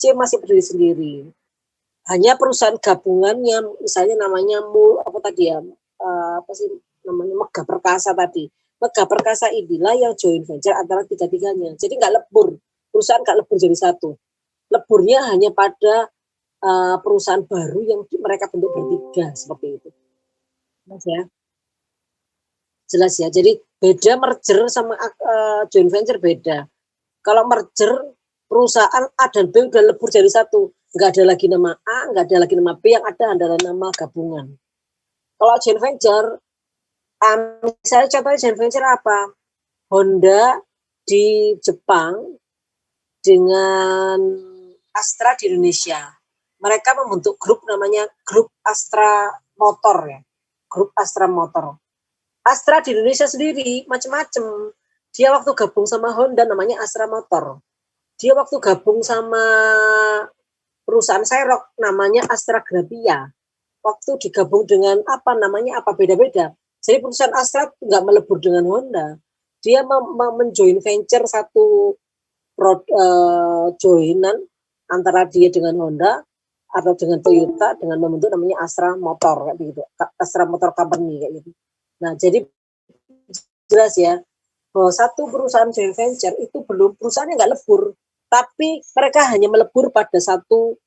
C masih berdiri sendiri. Hanya perusahaan gabungannya, misalnya namanya apa sih namanya, Mega Perkasa tadi. Mega Perkasa inilah yang joint venture antara tiga-tiganya. Jadi nggak lebur, perusahaan nggak lebur jadi satu. Leburnya hanya pada perusahaan baru yang mereka bentuk bertiga seperti itu. Mas ya, jelas ya. Jadi beda merger sama joint venture beda. Kalau merger perusahaan A dan B udah lebur jadi satu, nggak ada lagi nama A, nggak ada lagi nama B, yang ada adalah nama gabungan. Kalau joint venture, misalnya contohnya joint venture apa? Honda di Jepang dengan Astra di Indonesia. Mereka membentuk grup namanya Grup Astra Motor ya. Grup Astra Motor. Astra di Indonesia sendiri macam-macam. Dia waktu gabung sama Honda namanya Astra Motor. Dia waktu gabung sama perusahaan Xerox namanya Astra Grafia. Waktu digabung dengan apa namanya apa beda-beda. Jadi perusahaan Astra nggak melebur dengan Honda. Dia menjoin venture satu joinan antara dia dengan Honda atau dengan Toyota dengan membentuk namanya Astra Motor kayak gitu. Astra Motor Company kayak gitu. Nah, jadi jelas ya bahwa satu perusahaan joint venture itu belum, perusahaannya nggak lebur, tapi mereka hanya melebur pada satu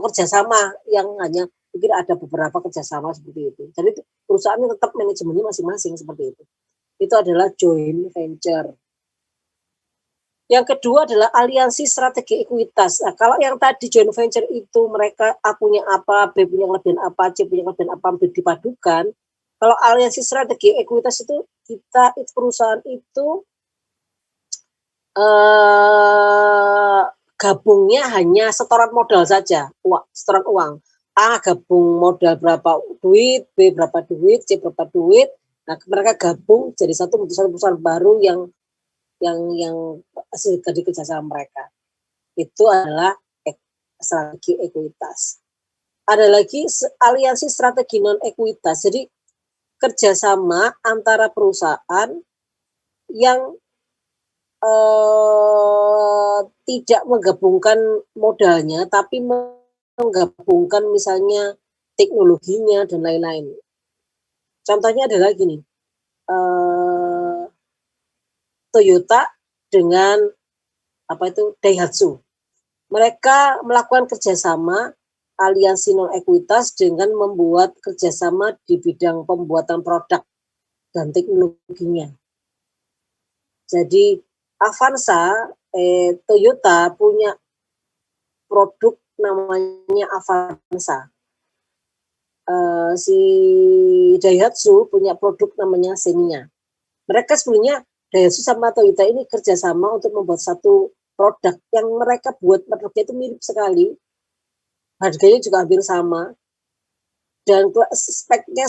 kerjasama yang hanya mungkin ada beberapa kerjasama seperti itu. Jadi perusahaannya tetap manajemennya masing-masing seperti itu. Itu adalah joint venture. Yang kedua adalah aliansi strategi ekuitas. Nah, kalau yang tadi joint venture itu mereka A punya apa, B punya kelebihan apa, C punya kelebihan apa, dipadukan. Kalau aliansi strategi ekuitas itu kita perusahaan itu gabungnya hanya setoran modal saja, setoran uang. A gabung modal berapa duit, B berapa duit, C berapa duit. Nah, mereka gabung jadi satu perusahaan baru yang hasil dari kerjasama mereka. Itu adalah strategi ekuitas. Ada lagi aliansi strategi non ekuitas. Jadi kerjasama antara perusahaan yang tidak menggabungkan modalnya, tapi menggabungkan misalnya teknologinya dan lain-lain. Contohnya adalah gini, Toyota dengan Daihatsu. Mereka melakukan kerjasama aliansi non ekuitas dengan membuat kerjasama di bidang pembuatan produk dan teknologinya. Jadi Avanza, Toyota punya produk namanya Avanza. Si Daihatsu punya produk namanya Xenia. Mereka sebenarnya Daihatsu sama Toyota ini kerjasama untuk membuat satu produk yang mereka buat produknya itu mirip sekali, harganya juga hampir sama, dan speknya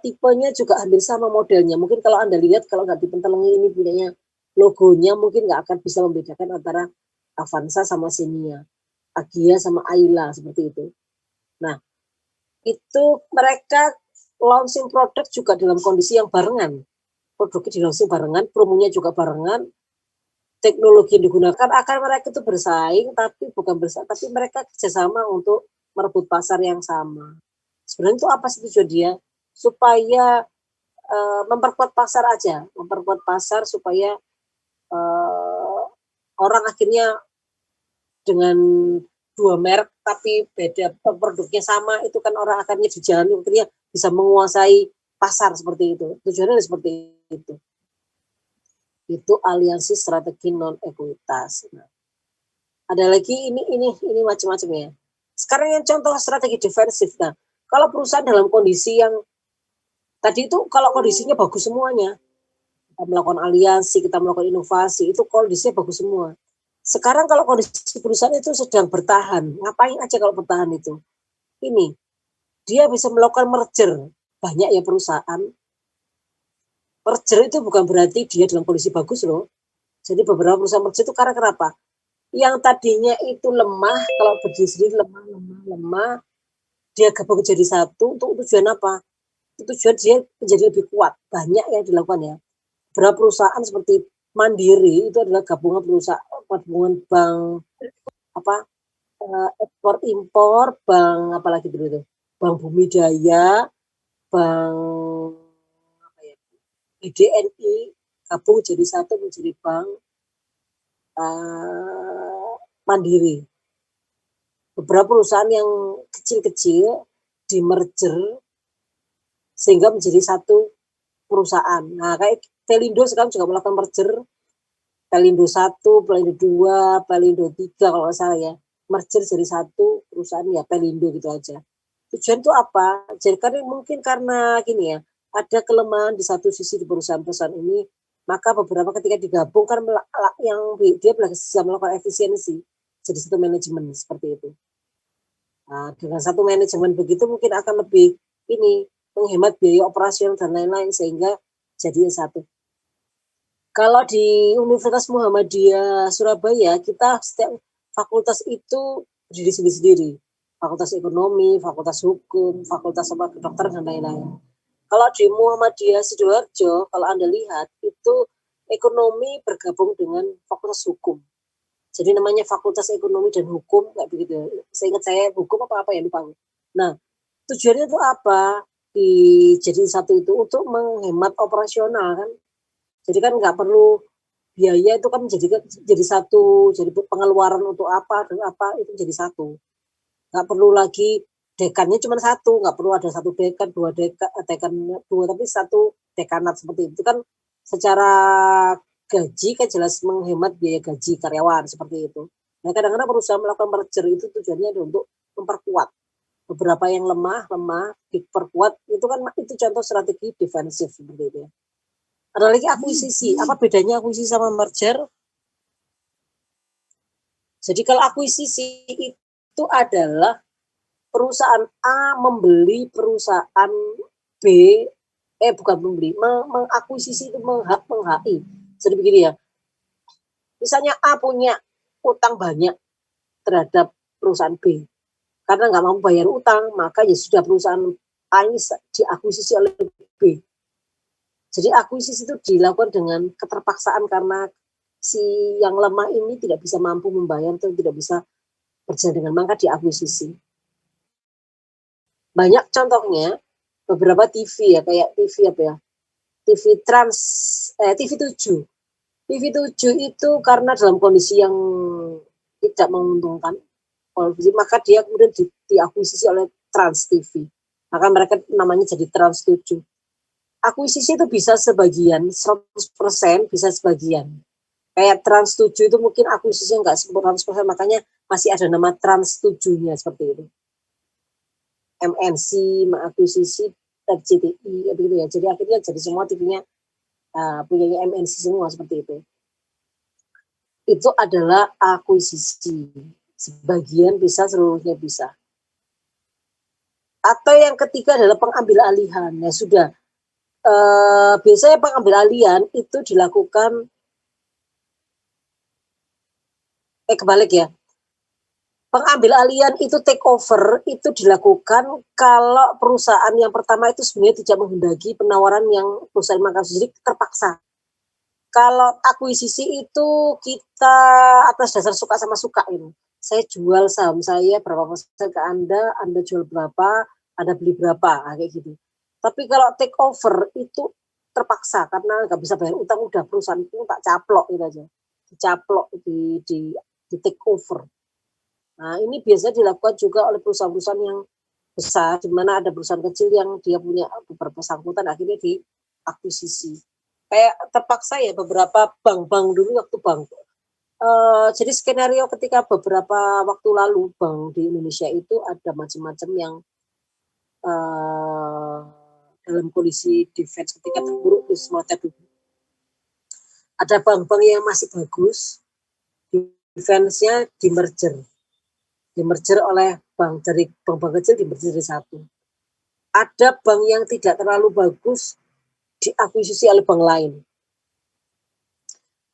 tipenya juga hampir sama modelnya. Mungkin kalau Anda lihat, kalau nggak dipentelengi ini punyanya logonya, mungkin nggak akan bisa membedakan antara Avanza sama Xenia, Agya sama Ayla, seperti itu. Nah, itu mereka launching produk juga dalam kondisi yang barengan. Produknya di launching barengan, promonya juga barengan, teknologi yang digunakan akan mereka itu bersaing, tapi bukan bersaing, tapi mereka kerjasama untuk merebut pasar yang sama. Sebenarnya itu apa sih tujuan dia? Supaya memperkuat pasar aja, memperkuat pasar supaya orang akhirnya dengan dua merek tapi beda produknya sama, itu kan orang akhirnya di jalan akhirnya bisa menguasai pasar seperti itu. Tujuannya seperti itu. Itu aliansi strategi non ekuitas. Nah, ada lagi ini macam-macam ya. Sekarang yang contoh strategi defensif. Nah, kalau perusahaan dalam kondisi yang tadi itu, kalau kondisinya bagus semuanya, kita melakukan aliansi, kita melakukan inovasi, itu kondisinya bagus semua. Sekarang kalau kondisi perusahaan itu sedang bertahan, ngapain aja kalau bertahan itu? Ini, dia bisa melakukan merger. Banyak ya perusahaan. Merger itu bukan berarti dia dalam kondisi bagus loh. Jadi beberapa perusahaan merger itu karena kenapa? Yang tadinya itu lemah, kalau berdiri sendiri lemah, dia gabung jadi satu, untuk tujuan apa? Tujuan dia menjadi lebih kuat. Banyak yang dilakukan ya. Beberapa perusahaan seperti Mandiri itu adalah gabungan perusahaan, gabungan bank apa, ekspor impor, bank apalagi dulu itu, Bank Bumi Daya, bank apa ya, BDNI gabung jadi satu menjadi bank Mandiri. Beberapa perusahaan yang kecil-kecil di-merger sehingga menjadi satu perusahaan. Nah, kayak Pelindo sekarang juga melakukan merger, Pelindo 1, Pelindo 2, Pelindo 3 kalau nggak salah ya. Merger jadi satu perusahaan ya Pelindo gitu aja. Tujuan itu apa? Jadi karena mungkin karena gini ya, ada kelemahan di satu sisi di perusahaan-perusahaan ini, maka beberapa ketika digabung kan yang dia bisa melakukan efisiensi jadi satu manajemen seperti itu. Nah, dengan satu manajemen begitu mungkin akan lebih ini menghemat biaya operasional dan lain-lain sehingga jadi satu. Kalau di Universitas Muhammadiyah Surabaya kita setiap fakultas itu berdiri sendiri-sendiri. Fakultas Ekonomi, Fakultas Hukum, Fakultas Kedokteran dan lain-lain. Kalau di Muhammadiyah Sidoarjo, kalau Anda lihat itu ekonomi bergabung dengan Fakultas Hukum. Jadi namanya Fakultas Ekonomi dan Hukum kayak begitu. Seingat saya hukum apa ya lupa. Nah, tujuannya itu apa? Jadi satu itu untuk menghemat operasional kan. Jadi kan nggak perlu biaya itu kan jadi satu, jadi pengeluaran untuk apa dan apa itu jadi satu. Nggak perlu lagi dekannya cuma satu, nggak perlu ada satu dekan, dekan dua, tapi satu dekanat seperti itu kan secara gaji kan jelas menghemat biaya gaji karyawan seperti itu. Nah kadang-kadang perusahaan melakukan merger itu tujuannya untuk memperkuat beberapa yang lemah diperkuat itu kan itu contoh strategi defensif seperti itu ya. Ada lagi akuisisi. Apa bedanya akuisisi sama merger? Jadi kalau akuisisi itu adalah perusahaan A membeli perusahaan B, bukan membeli, mengakuisisi itu meng-HI. Jadi begini ya, misalnya A punya utang banyak terhadap perusahaan B, karena nggak mampu bayar utang, maka ya sudah perusahaan A ini diakuisisi oleh B. Jadi akuisisi itu dilakukan dengan keterpaksaan karena si yang lemah ini tidak bisa mampu membayar atau tidak bisa berjalan dengan maka diakuisisi. Banyak contohnya beberapa TV ya kayak TV apa ya? TV Trans TV 7. TV 7 itu karena dalam kondisi yang tidak menguntungkan maka dia kemudian diakuisisi oleh Trans TV. Maka mereka namanya jadi Trans 7. Akuisisi itu bisa sebagian, 100% bisa sebagian. Kayak Trans 7 itu mungkin akuisisinya nggak 100%, makanya masih ada nama Trans 7-nya seperti itu. MNC mengakuisisi RCTI begitu ya. Jadi akhirnya jadi semua TV-nya punya MNC semua seperti itu. Itu adalah akuisisi. Sebagian bisa, seluruhnya bisa. Atau yang ketiga adalah pengambil alihan. Ya sudah. Biasanya pengambil alihan itu dilakukan kebalik ya. Pengambil alihan itu take over itu dilakukan kalau perusahaan yang pertama itu sebenarnya tidak menghendaki penawaran yang perusahaan mengakui, jadi terpaksa. Kalau akuisisi itu kita atas dasar suka sama suka ini. Saya jual saham saya berapa persen ke Anda jual berapa, Anda beli berapa, kayak gitu. Tapi kalau take over itu terpaksa karena nggak bisa bayar utang, udah perusahaan itu tak caplok gitu aja, dicaplok di take over. Nah ini biasanya dilakukan juga oleh perusahaan-perusahaan yang besar, di mana ada perusahaan kecil yang dia punya beberapa sangkutan akhirnya diakuisisi. Kayak terpaksa ya beberapa bank-bank dulu waktu bank. Jadi skenario ketika beberapa waktu lalu bank di Indonesia itu ada macam-macam yang dalam kondisi defense ketika terburuk di semua dulu. Ada bank-bank yang masih bagus, defense-nya dimerger oleh bank dari bank-bank kecil dimerger jadi satu. Ada bank yang tidak terlalu bagus diakuisisi oleh bank lain.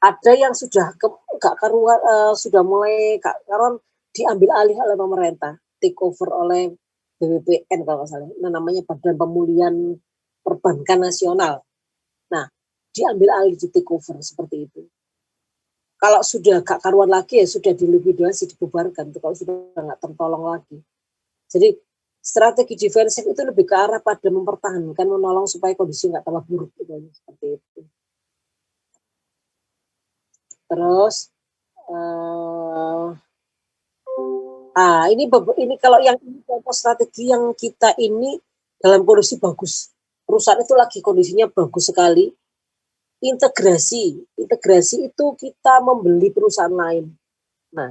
Ada yang sudah gak karuan, sudah mulai gak karuan diambil alih oleh pemerintah, take over oleh BPPN kalau nggak salah. Nah, namanya Badan Pemulihan Perbankan Nasional. Nah, diambil alih di take over seperti itu. Kalau sudah gak karuan lagi ya sudah dilikuidasi, dibubarkan tuh kalau sudah nggak tertolong lagi. Jadi strategi defensif itu lebih ke arah pada mempertahankan, menolong supaya kondisi nggak tambah buruk gitu, seperti itu. Terus ini kalau yang ini contoh strategi yang kita ini dalam kondisi bagus. Perusahaan itu lagi kondisinya bagus sekali. Integrasi itu kita membeli perusahaan lain. Nah,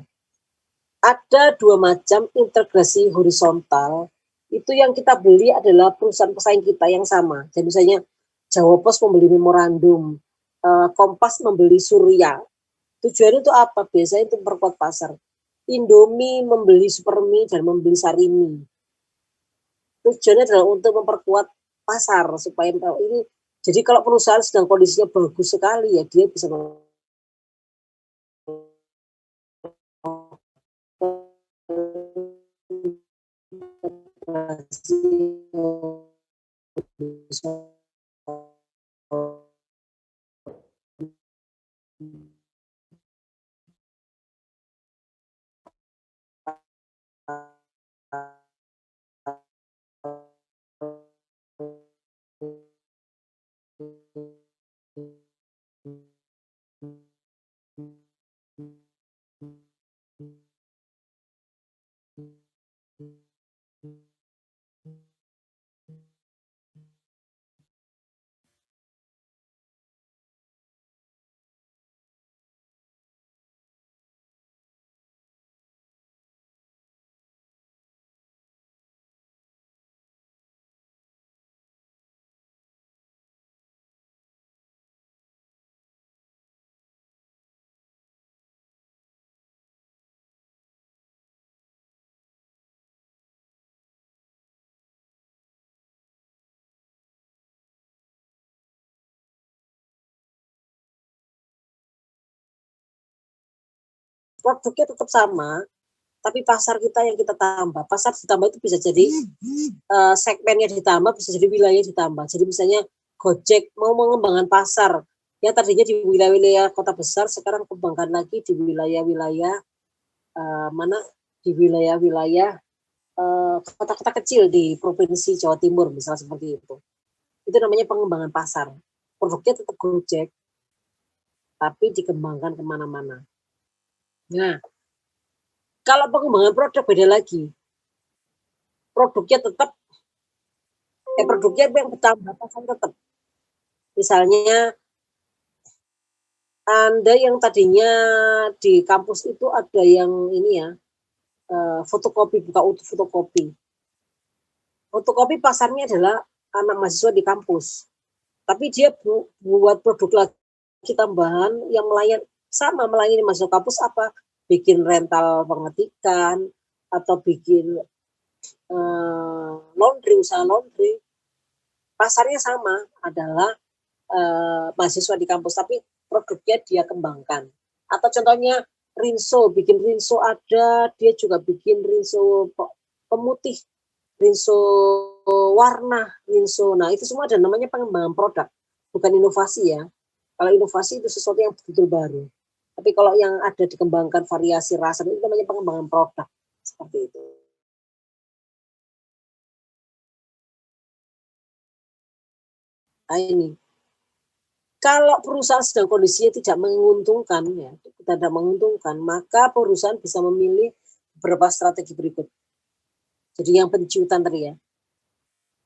ada dua macam integrasi horizontal. Itu yang kita beli adalah perusahaan pesaing kita yang sama. Jadi misalnya Jawa Pos membeli Memorandum, Kompas membeli Surya. Tujuannya itu apa? Biasanya itu memperkuat pasar. Indomie membeli Supermi dan membeli Sarimi. Tujuannya adalah untuk memperkuat pasar supaya ini. Jadi kalau perusahaan sedang kondisinya bagus sekali ya dia bisa produknya tetap sama, tapi pasar kita yang kita tambah. Pasar ditambah itu bisa jadi segmennya ditambah, bisa jadi wilayah ditambah. Jadi misalnya Gojek mau mengembangkan pasar, yang tadinya di wilayah-wilayah kota besar, sekarang kembangkan lagi di wilayah-wilayah mana? Di wilayah-wilayah kota-kota kecil di provinsi Jawa Timur, misalnya seperti itu. Itu namanya pengembangan pasar. Produknya tetap Gojek, tapi dikembangkan kemana-mana. Nah, kalau pengembangan produk beda lagi. Produknya yang bertambah, pasar tetap. Misalnya Anda yang tadinya di kampus itu ada yang ini ya, fotokopi, buka fotokopi. Fotokopi pasarnya adalah anak mahasiswa di kampus. Tapi dia buat produk lagi tambahan yang melayani mahasiswa kampus apa? Bikin rental pengetikan atau bikin laundry, usaha laundry. Pasarnya sama, adalah mahasiswa di kampus, tapi produknya dia kembangkan. Atau contohnya rinso, bikin rinso ada, dia juga bikin rinso pemutih, rinso warna, rinso. Nah, itu semua ada namanya pengembangan produk, bukan inovasi ya. Kalau inovasi itu sesuatu yang betul baru. Tapi kalau yang ada dikembangkan variasi rasa itu namanya pengembangan produk. Seperti itu. Nah, ini. Kalau perusahaan sedang kondisinya tidak menguntungkan, ya, tidak menguntungkan, maka perusahaan bisa memilih beberapa strategi berikut. Jadi yang penciutan tadi ya.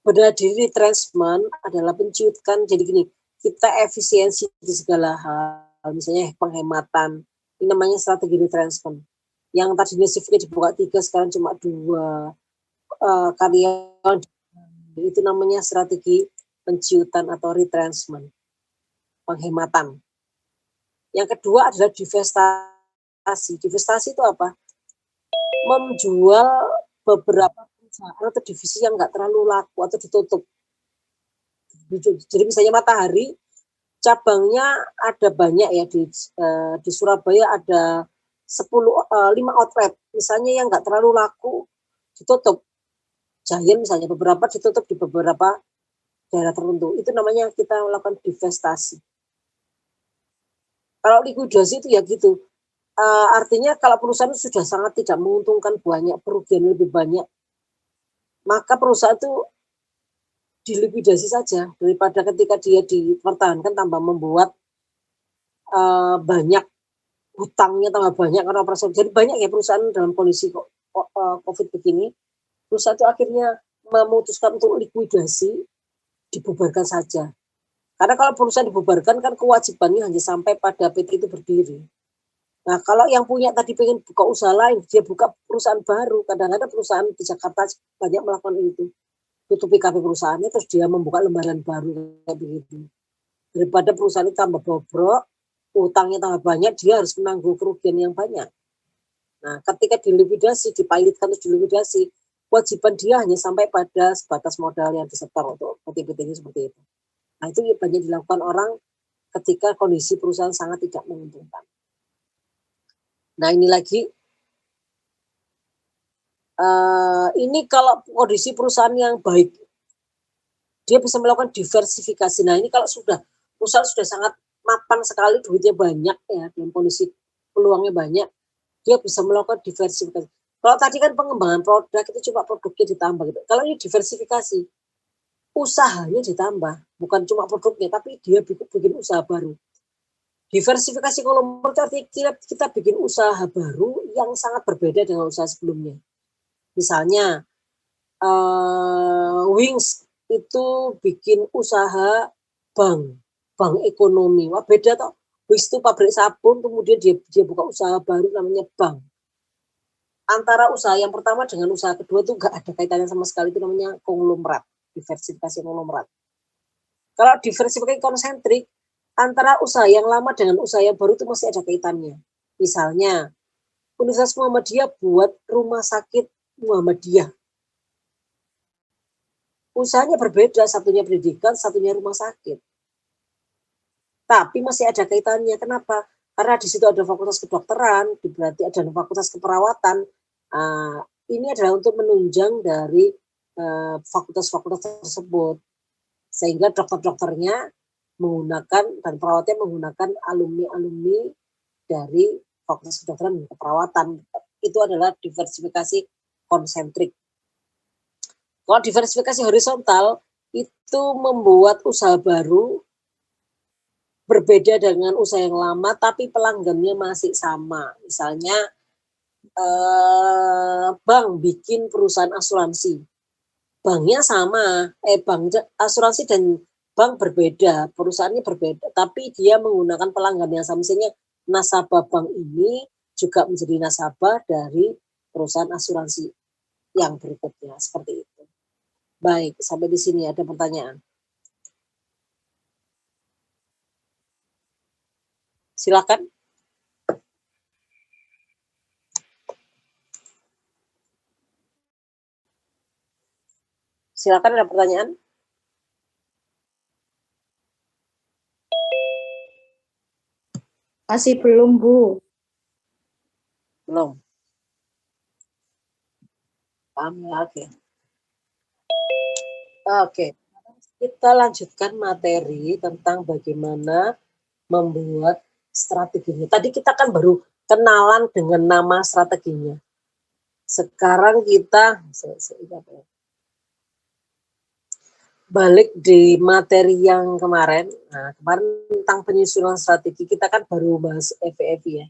Bela diri retrenchment adalah penciutkan. Jadi gini, kita efisiensi di segala hal, misalnya penghematan. Ini namanya strategi retrenchment. Yang tadinya shiftnya dibuka 3, sekarang cuma 2. Karyawan itu namanya strategi penciutan atau retrenchment, penghematan. Yang kedua adalah divestasi. Divestasi itu apa? Menjual beberapa perusahaan atau divisi yang nggak terlalu laku atau ditutup. Jadi misalnya Matahari, cabangnya ada banyak ya di Surabaya ada 5 outlet. Misalnya yang nggak terlalu laku ditutup. Giant misalnya beberapa ditutup di beberapa daerah tertentu. Itu namanya kita melakukan divestasi. Kalau likuidasi itu ya gitu. Artinya kalau perusahaan sudah sangat tidak menguntungkan, banyak kerugian lebih banyak, maka perusahaan itu dilikuidasi saja daripada ketika dia dipertahankan tambah membuat banyak hutangnya tambah banyak karena operasional. Jadi banyak ya perusahaan dalam kondisi COVID begini, perusahaan itu akhirnya memutuskan untuk likuidasi, dibubarkan saja. Karena kalau perusahaan dibubarkan kan kewajibannya hanya sampai pada PT itu berdiri. Nah, kalau yang punya tadi pengen buka usaha lain, dia buka perusahaan baru. Kadang-kadang perusahaan di Jakarta banyak melakukan itu. Tutupi KP perusahaannya, terus dia membuka lembaran baru kayak begitu. Daripada perusahaan itu tambah bobrok, utangnya tambah banyak, dia harus menanggung kerugian yang banyak. Nah, ketika dilikuidasi, dipilotkan terus dilikuidasi, kewajiban dia hanya sampai pada sebatas modal yang disetor untuk PT-PT seperti itu. Nah, itu banyak dilakukan orang ketika kondisi perusahaan sangat tidak menguntungkan. Nah, ini lagi, ini kalau kondisi perusahaan yang baik, dia bisa melakukan diversifikasi. Nah, ini kalau perusahaan sudah sangat mapan sekali, duitnya banyak ya, dalam kondisi peluangnya banyak, dia bisa melakukan diversifikasi. Kalau tadi kan pengembangan produk itu cuma produknya ditambah gitu. Kalau ini diversifikasi, usahanya ditambah, bukan cuma produknya, tapi dia bikin usaha baru. Diversifikasi kalau menurut kita bikin usaha baru yang sangat berbeda dengan usaha sebelumnya. Misalnya Wings itu bikin usaha bank ekonomi. Wah beda toh. Wings itu pabrik sabun, kemudian dia buka usaha baru namanya bank. Antara usaha yang pertama dengan usaha kedua itu nggak ada kaitannya sama sekali, itu namanya konglomerat, diversifikasi konglomerat. Kalau diversifikasi konsentrik, antara usaha yang lama dengan usaha yang baru itu masih ada kaitannya. Misalnya, Universitas Muhammadiyah buat rumah sakit Muhammadiyah. Usahanya berbeda, satunya pendidikan, satunya rumah sakit. Tapi masih ada kaitannya. Kenapa? Karena di situ ada fakultas kedokteran, berarti ada fakultas keperawatan. Ini adalah untuk menunjang dari fakultas-fakultas tersebut. Sehingga dokter-dokternya menggunakan dan perawatnya menggunakan alumni-alumni dari fakultas kedokteran dan keperawatan. Itu adalah diversifikasi konsentrik. Kalau diversifikasi horizontal itu membuat usaha baru berbeda dengan usaha yang lama tapi pelanggannya masih sama. Misalnya bank bikin perusahaan asuransi. Banknya sama, bank asuransi dan bank berbeda, perusahaannya berbeda, tapi dia menggunakan pelanggan yang sama. Misalnya nasabah bank ini juga menjadi nasabah dari perusahaan asuransi yang berikutnya, seperti itu. Baik, sampai di sini ada pertanyaan. Silakan. Silakan, ada pertanyaan. Masih belum, Bu. Belum. Paham ya, oke. Oke. Kita lanjutkan materi tentang bagaimana membuat strateginya. Tadi kita kan baru kenalan dengan nama strateginya. Sekarang kita balik di materi yang kemarin. Nah, kemarin tentang penyusunan strategi, kita kan baru bahas EVFI ya.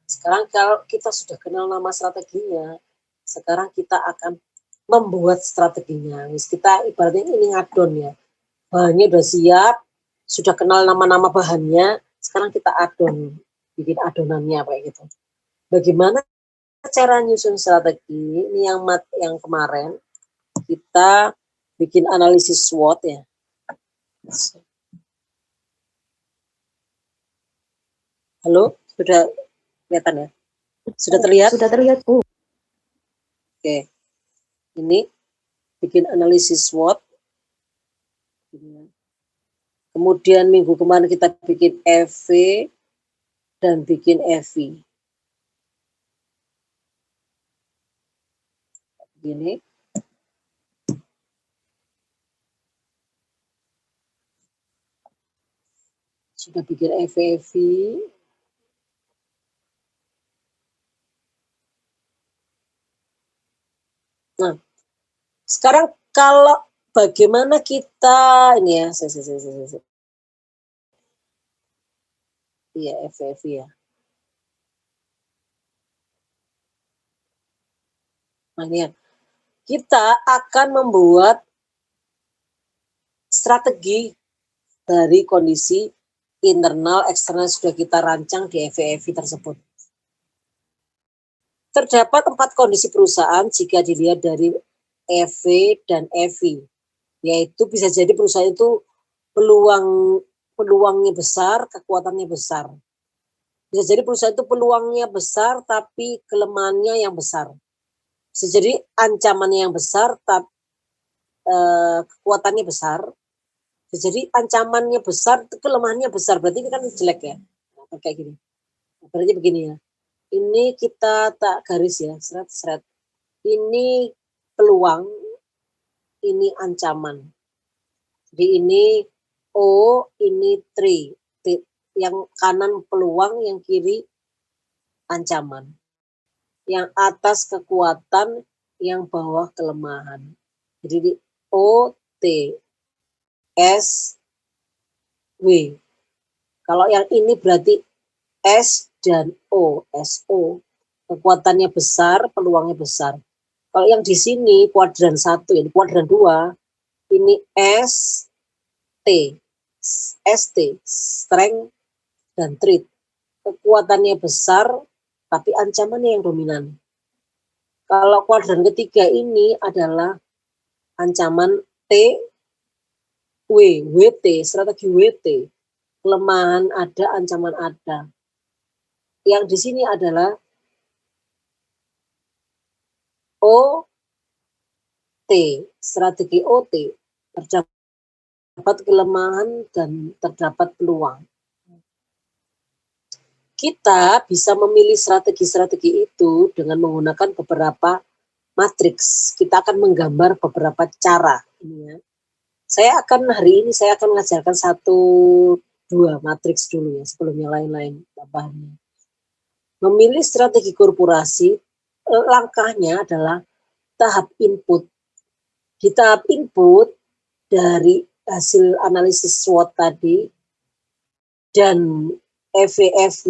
Sekarang kalau kita sudah kenal nama strateginya, sekarang kita akan membuat strateginya. Kita ibaratnya ini ngadon ya. Bahannya udah siap, sudah kenal nama-nama bahannya, sekarang kita adon, bikin adonannya kayak gitu. Bagaimana cara nyusun strategi? Ini yang kemarin kita bikin analisis SWOT ya. Halo, sudah kelihatan ya? Sudah terlihat? Sudah terlihat, Bu. Oke. Ini bikin analisis SWOT. Kemudian minggu kemarin kita bikin EV dan bikin EVI. Begini. Sudah bikin FEV. Nah, sekarang kalau bagaimana kita ini ya, iya FEV ya. Nah, ini ya. Kita akan membuat strategi dari kondisi internal eksternal sudah kita rancang di FEV tersebut. Terdapat 4 kondisi perusahaan jika dilihat dari EV dan EV, yaitu bisa jadi perusahaan itu peluangnya besar, kekuatannya besar. Bisa jadi perusahaan itu peluangnya besar tapi kelemahannya yang besar. Bisa jadi ancamannya yang besar tapi kekuatannya besar. Bisa jadi ancamannya besar, kelemahannya besar. Berarti ini kan jelek ya. Nah, kayak gini. Berarti begini ya. Ini kita tak garis ya, seret-seret. Ini peluang, ini ancaman. Jadi ini O, ini tree. Yang kanan peluang, yang kiri ancaman. Yang atas kekuatan, yang bawah kelemahan. Jadi O, T, S, W. Kalau yang ini berarti S dan O, SO. Kekuatannya besar, peluangnya besar. Kalau yang di sini kuadran 1, ini kuadran 2, ini S, T, ST, strength dan trait. Kekuatannya besar, tapi ancamannya yang dominan. Kalau kuadran ketiga ini adalah ancaman T, WT, strategi WT. Kelemahan ada, ancaman ada. Yang di sini adalah OT, strategi OT. Terdapat kelemahan dan terdapat peluang. Kita bisa memilih strategi-strategi itu dengan menggunakan beberapa matriks. Kita akan menggambar beberapa cara. Saya akan hari ini saya akan mengajarkan 1-2 matriks dulu ya, sebelum yang lain-lain tambahannya. Memilih strategi korporasi, langkahnya adalah tahap input. Di tahap input dari hasil analisis SWOT tadi dan EV,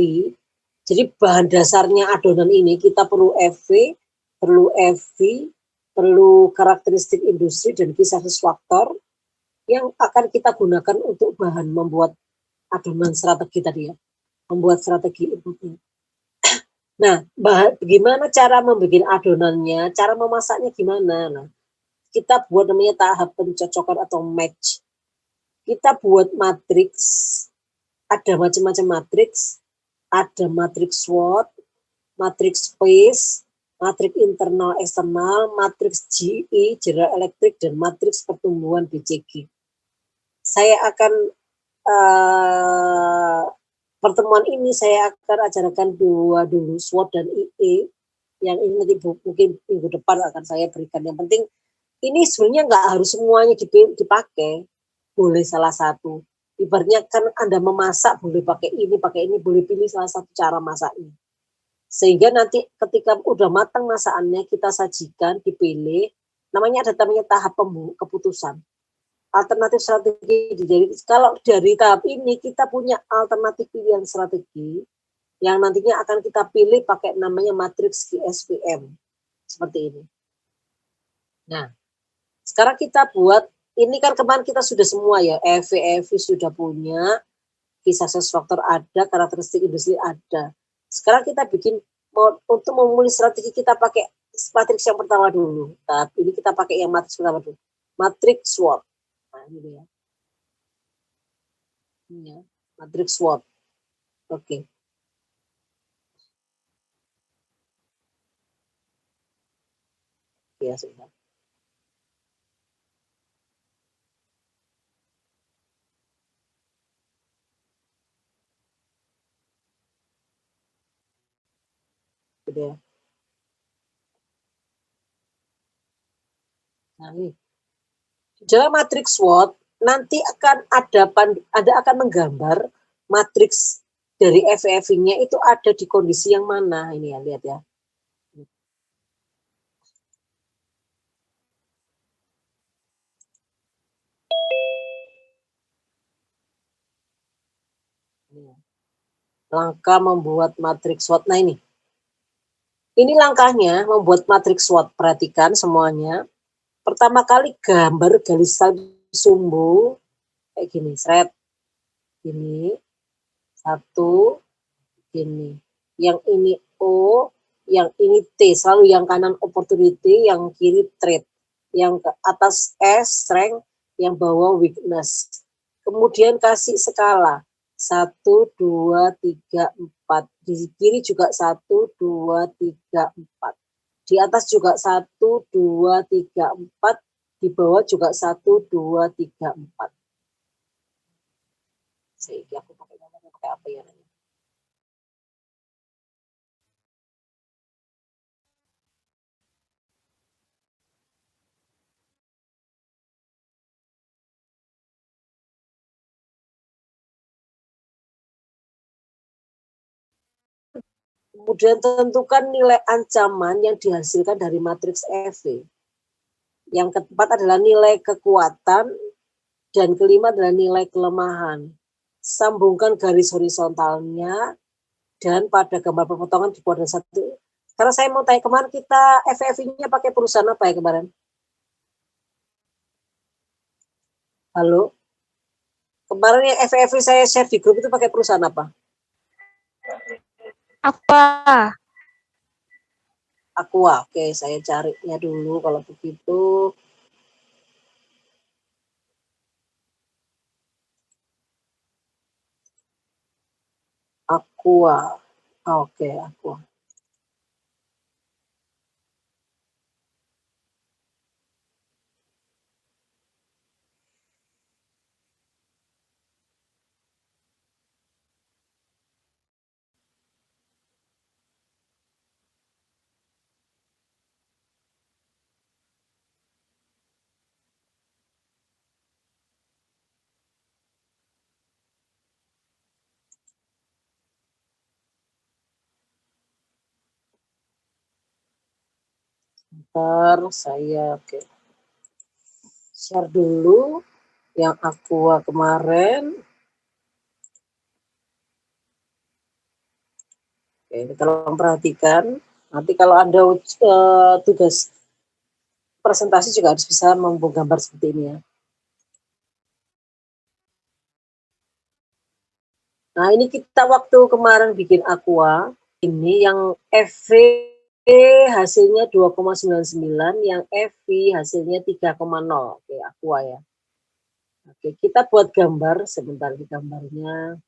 jadi bahan dasarnya adonan ini kita perlu EV, perlu EV, perlu karakteristik industri dan key success factor yang akan kita gunakan untuk bahan membuat adonan strategi tadi ya, membuat strategi inputnya. Nah, bagaimana cara membuat adonannya, cara memasaknya gimana? Nah, kita buat namanya tahap pencocokan atau match. Kita buat matriks, ada macam-macam matriks, ada matriks SWOT, matriks PACE, matriks internal eksternal, matriks GE, General Electric, dan matriks pertumbuhan BCG. Saya akan pertemuan ini saya akan ajarkan 2 dulu, SWOT dan IE, yang ini nanti mungkin minggu depan akan saya berikan. Yang penting ini sebenarnya nggak harus semuanya dipakai, boleh salah satu. Ibaratnya kan Anda memasak, boleh pakai ini, boleh pilih salah satu cara masaknya. Sehingga nanti ketika udah matang masakannya, kita sajikan, dipilih, namanya tahap keputusan. Alternatif strategi. Jadi kalau dari tahap ini kita punya alternatif pilihan strategi yang nantinya akan kita pilih pakai namanya matriks QSPM. Seperti ini. Nah, sekarang kita buat, ini kan kemarin kita sudah semua ya, EV sudah punya, key success factor ada, karakteristik industri ada. Sekarang kita bikin, untuk memulai strategi kita pakai matriks yang pertama dulu. Tahap ini kita pakai yang matriks pertama dulu. Matriks SWOT. Nah, ini ya. Ini ya, matriks SWOT. Oke. Ya, sudah. Sudah. Nah, ini. Dalam matriks SWOT nanti akan ada Anda akan menggambar matriks dari FEV-nya itu ada di kondisi yang mana. Ini ya, lihat ya. Langkah membuat matriks SWOT. Nah ini langkahnya membuat matriks SWOT. Perhatikan semuanya. Pertama kali gambar garis sumbu kayak gini, seret. Ini satu, gini. Yang ini O, yang ini T. Selalu yang kanan opportunity, yang kiri trade. Yang ke atas S, strength, yang bawah weakness. Kemudian kasih skala. 1, 2, 3, 4. Di kiri juga 1, 2, 3, 4. Di atas juga 1, 2, 3, 4. Di bawah juga 1, 2, 3, 4. Sehingga aku pakai apa ya? Kemudian tentukan nilai ancaman yang dihasilkan dari matriks EV. Yang keempat adalah nilai kekuatan, dan kelima adalah nilai kelemahan. Sambungkan garis horizontalnya, dan pada gambar pemotongan di kuadran 1. Karena saya mau tanya, kemarin kita FEV-nya pakai perusahaan apa ya kemarin? Halo? Kemarin yang FEV saya share di grup itu pakai perusahaan apa? Apa? Aqua. Oke, saya carinya dulu kalau begitu. Aqua. Oke, Aqua. Ntar saya share dulu yang Aqua kemarin. Oke, tolong perhatikan. Nanti kalau Anda tugas presentasi juga harus bisa membuat gambar seperti ini ya. Nah, ini kita waktu kemarin bikin Aqua, ini yang FV hasilnya 2,99, yang FV hasilnya 3,0. Oke, Aqua ya. Oke, kita buat gambar sebentar di gambarnya.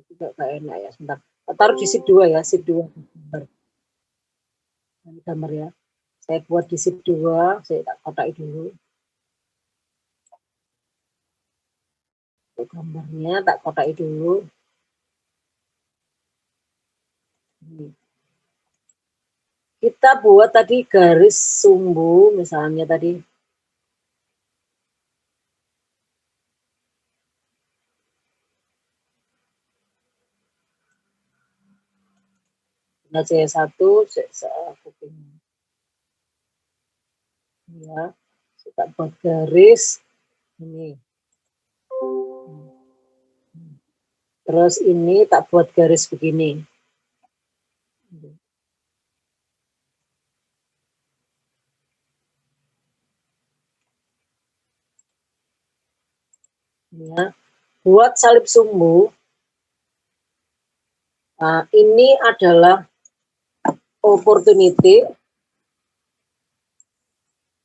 Juga gak enak ya, sebentar. Taruh di sheet 2 ya, sheet 2 gambar. Gambar ya. Saya buat di sheet 2, saya tak kotak dulu. Gambarnya tak kotak dulu. Kita buat tadi garis sumbu, misalnya tadi. Nah, C1, ya, kita buat garis ini. Terus ini tak buat garis begini. Ya, buat salib sumbu. Nah, ini adalah opportunity.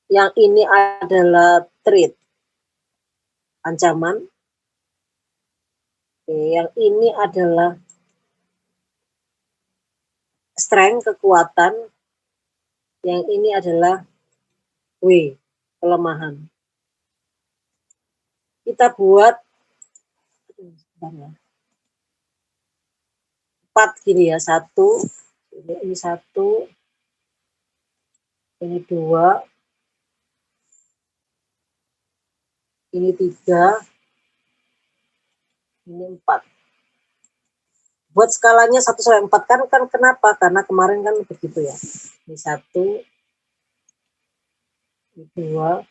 Yang ini adalah threat, ancaman. Yang ini adalah strength, kekuatan. Yang ini adalah W, kelemahan. Kita buat 4 gini ya, 1, ini 1, ini 2, ini 3, ini 4. Buat skalanya 1 sampai 4 kan kenapa? Karena kemarin kan begitu ya. Ini 1, ini 2,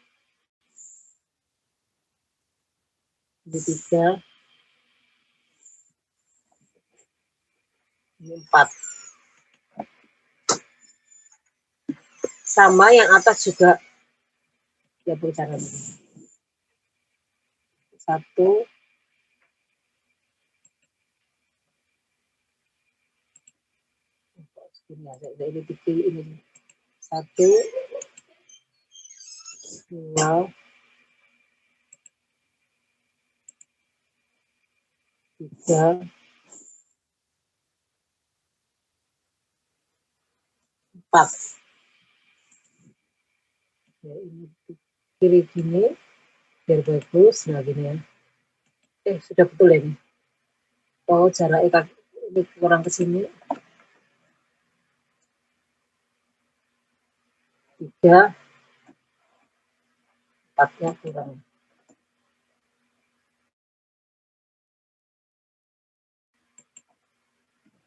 ini 3, ini 4. Sama yang atas juga ya cara begini. 1, ini 1, 2, 3, 4. Ya, ini kiri gini biar bagus. Nah gini ya. Sudah betul ya ini. Oh, jaraknya ini kurang ke sini. 3, 4-nya kurang.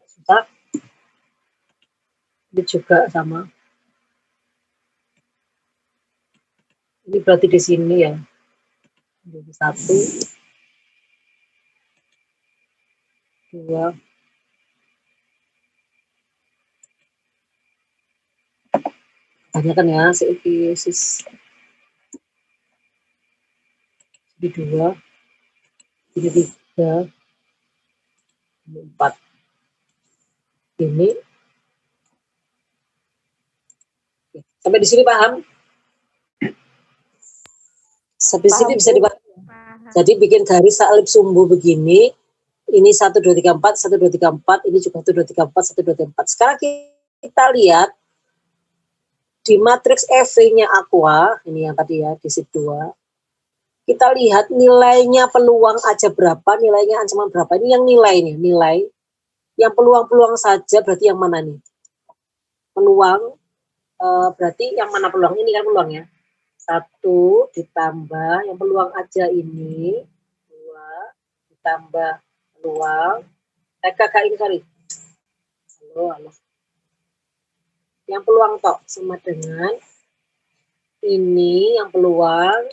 Susah. Ini juga sama. Ini berarti di sini ya. Jadi 1, 2, banyak kan ya, ini 2, ini 3, ini 4. Ini sampai di sini paham? Sampai sini bisa dibaca. Jadi bikin garis salib sumbu begini. Ini 1, 2, 3, 4, 1, 2, 3, 4. Ini juga 1, 2, 3, 4, 1, 2, 3, 4. Sekarang kita lihat di matriks EV-nya Aqua. Ini yang tadi ya, di sheet 2. Kita lihat nilainya peluang aja berapa, nilainya ancaman berapa. Ini yang nilainya, nilai. Yang peluang-peluang saja berarti yang mana nih? Peluang, berarti yang mana peluang? Ini kan peluangnya. 1 ditambah yang peluang aja ini, 2 ditambah peluang, kakak ini sorry, halo. Yang peluang tok sama dengan ini yang peluang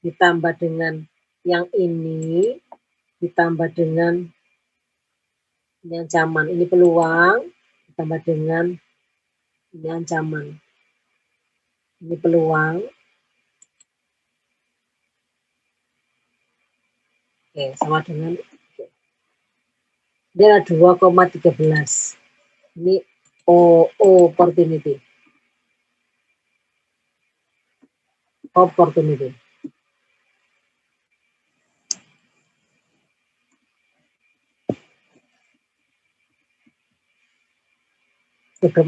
ditambah dengan yang ini ditambah dengan ini ancaman. Ini peluang ditambah dengan ini ancaman. Ini peluang. Oke, sama dengan dia 2,13. Ini opportunity. Berapa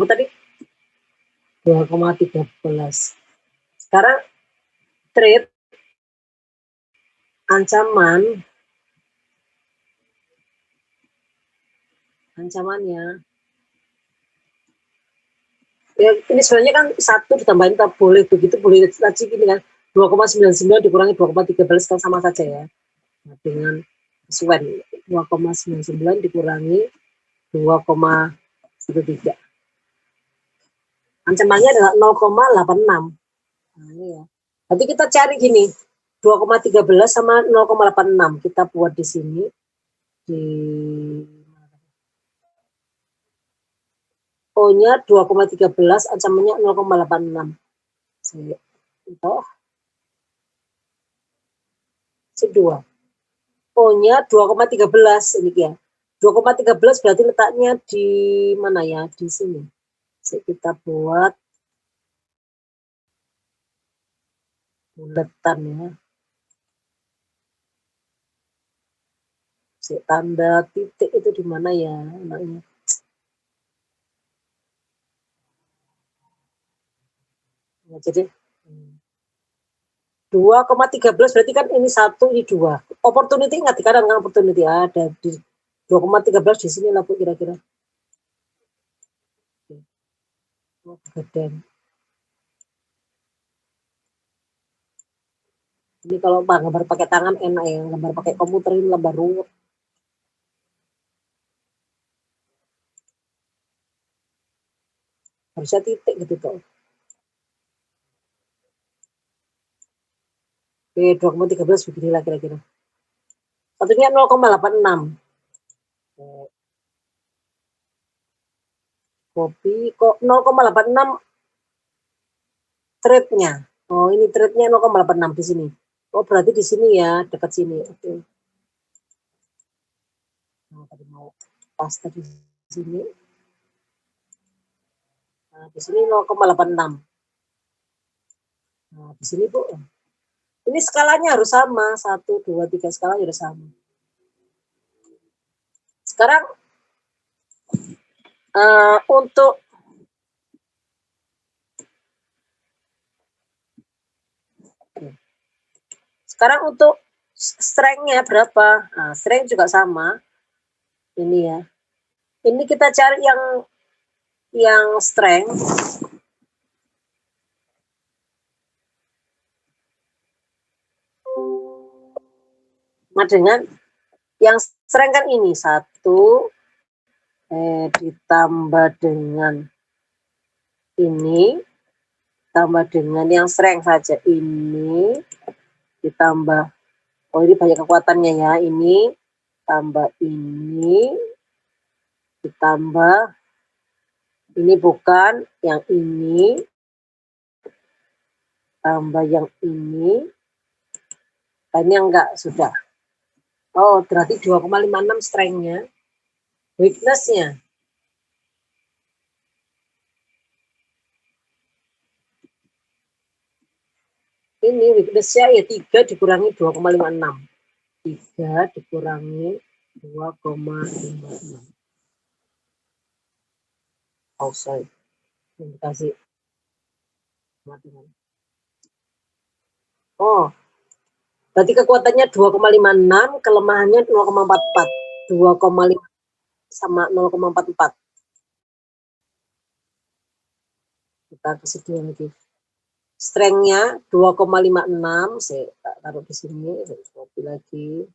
tadi? 2,13. Sekarang trade ancamannya ya ini sebenarnya kan 1 ditambahin tak boleh begitu, boleh tadi gini kan 2,99 dikurangi 2,13 kan sama saja ya. Nah, dengan sesuai 2,99 dikurangi 2,13. Ancamannya adalah 0,86. Nah, ini ya. Nanti kita cari gini, 2,13 sama 0,86 kita buat di sini di O-nya 2,13, ancamannya 0,86. Itu C2. O-nya 2,13 ini ya. 2,13 berarti letaknya di mana ya? Di sini. Kita buat buletan ya. Tanda titik itu di mana ya? Namanya. Nah, jadi 2,13 berarti kan ini 1, ini 2. Opportunity ingat di kanan kan opportunity ada di 2,13 di sini lah Bu kira-kira. Oh, geden. Ini kalau gambar pakai tangan enak ya, gambar pakai komputer ini lembar ruwet. Harusnya titik gitu tuh. Oke, 2,13 beginilah kira-kira. Satunya 0,86. Kopi kok 0,86 trade-nya. Oh, ini trade-nya 0,86 di sini. Oh, berarti di sini ya, dekat sini. Oke. Nah, tadi mau pas tadi di sini. Nah, di sini 0,86. Nah, di sini Bu. Ini skalanya harus sama. 1, 2, 3 skalanya harus sama. Sekarang untuk strength-nya berapa? Nah, strength juga sama. Ini ya. Ini kita cari yang strength. Sama dengan yang strength kan ini 1 ditambah dengan ini tambah dengan yang strength saja ini ditambah, oh ini banyak kekuatannya ya, ini tambah ini ditambah ini bukan yang ini tambah yang ini, ini enggak sudah. Oh berarti 2,56 strength-nya. Weakness-nya ini weakness-nya ya 3 dikurangi 2,56. 3 dikurangi 2,56. Oh sorry, kasih oh berarti kekuatannya 2,56, kelemahannya 0,44. 2,5 sama 0,44. Kita kasih 2 lagi. Strength-nya 2,56, saya taruh di sini, saya copy lagi.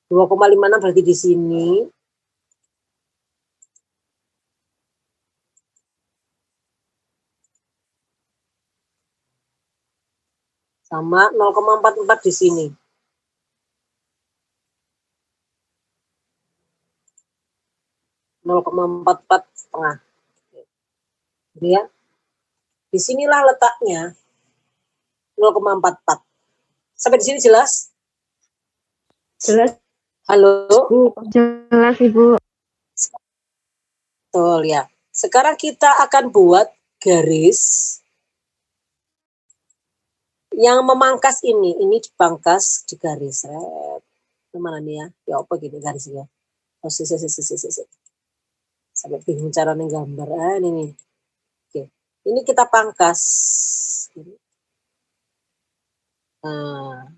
2,56 berarti di sini. Sama 0,44 di sini. setengah. Ini ya. Disinilah letaknya 0,44. Sampai di sini jelas? Jelas. Halo? Jelas Ibu. Betul ya. Sekarang kita akan buat garis yang memangkas ini dipangkas di garis. Mana nih ya? Ya apa gini garisnya? Oh, sampai bingung cara nggambar. Ini nih. Oke. Ini kita pangkas. Nah,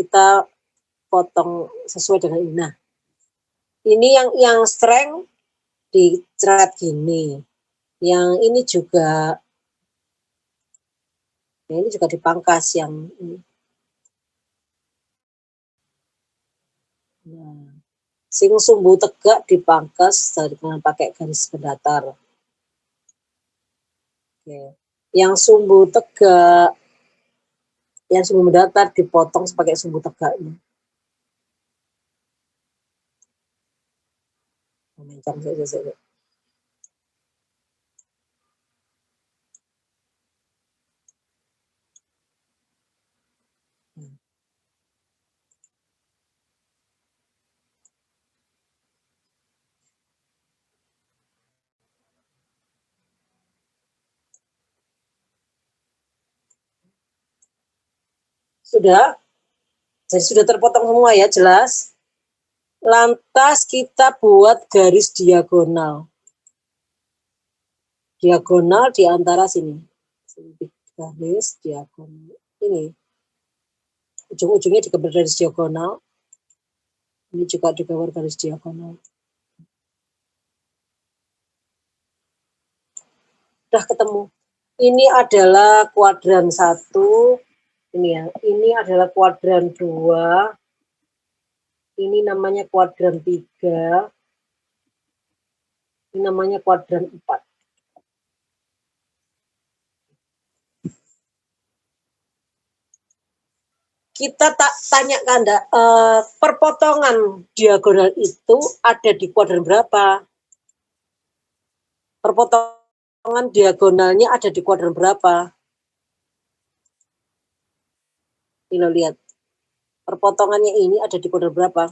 kita potong sesuai dengan ini. Nah, ini yang strength dicerat gini. Yang ini juga, nah ini juga dipangkas yang ini. Nah, sing sumbu tegak dipangkas dengan pakai garis berdatar. Oke. Yang sumbu tegak, yang sumbu mendatar dipotong sebagai sumbu tegaknya. Mencang saja. Sudah? Jadi sudah terpotong semua ya, jelas? Lantas kita buat garis diagonal. Diagonal di antara sini. Garis diagonal. Ini. ujung-ujungnya juga bergaris diagonal. Ini juga bergaris diagonal. Udah ketemu. Ini adalah kuadran 1. Ini ya. Ini adalah kuadran 2. Ini namanya kuadran 3. Ini namanya kuadran 4. Kita tanya ke Anda, perpotongan diagonal itu ada di kuadran berapa? Perpotongan diagonalnya ada di kuadran berapa? Ini lihat. Perpotongannya ini ada di kuadran berapa?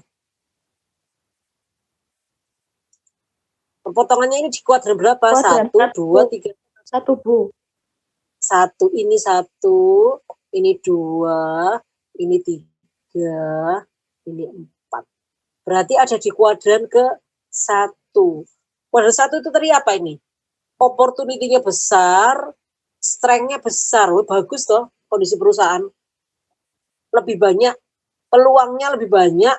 Perpotongannya ini di kuadran berapa? Kuadran 1, 2, 3. 1, Bu. 1, ini 2, ini 3, ini 4. Berarti ada di kuadran ke 1. Kuadran 1 itu tadi apa ini? Opportunity-nya besar, strength-nya besar. Wah, bagus toh kondisi perusahaan. Lebih banyak, peluangnya lebih banyak,